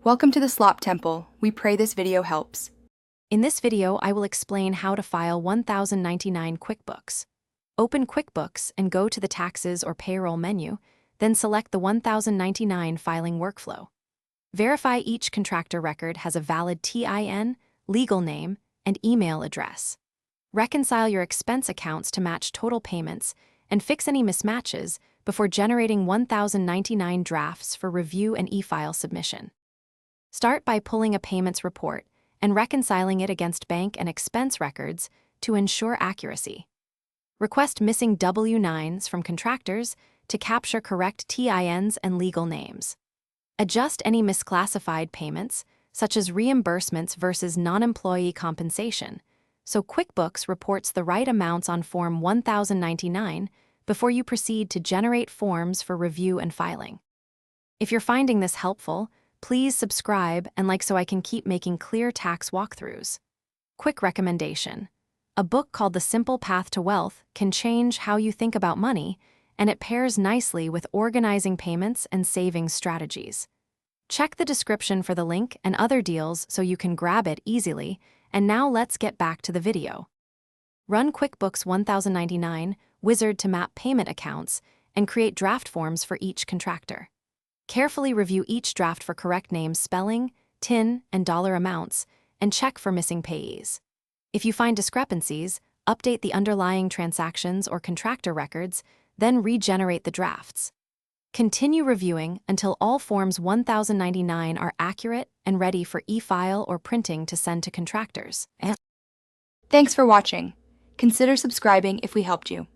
Welcome to the Slop Temple. We pray this video helps. In this video, I will explain how to file 1099 QuickBooks. Open QuickBooks and go to the Taxes or Payroll menu, then select the 1099 filing workflow. Verify each contractor record has a valid TIN, legal name, and email address. Reconcile your expense accounts to match total payments and fix any mismatches before generating 1099 drafts for review and e-file submission. Start by pulling a payments report and reconciling it against bank and expense records to ensure accuracy. Request missing W-9s from contractors to capture correct TINs and legal names. Adjust any misclassified payments, such as reimbursements versus non-employee compensation, so QuickBooks reports the right amounts on Form 1099 before you proceed to generate forms for review and filing. If you're finding this helpful, please subscribe and like so I can keep making clear tax walkthroughs. Quick recommendation. A book called The Simple Path to Wealth can change how you think about money, and it pairs nicely with organizing payments and savings strategies. Check the description for the link and other deals so you can grab it easily, and now let's get back to the video. Run QuickBooks 1099 Wizard to map payment accounts and create draft forms for each contractor. Carefully review each draft for correct names, spelling, TIN, and dollar amounts, and check for missing payees. If you find discrepancies, update the underlying transactions or contractor records, then regenerate the drafts. Continue reviewing until all Forms 1099 are accurate and ready for e-file or printing to send to contractors. Thanks for watching. Consider subscribing if we helped you.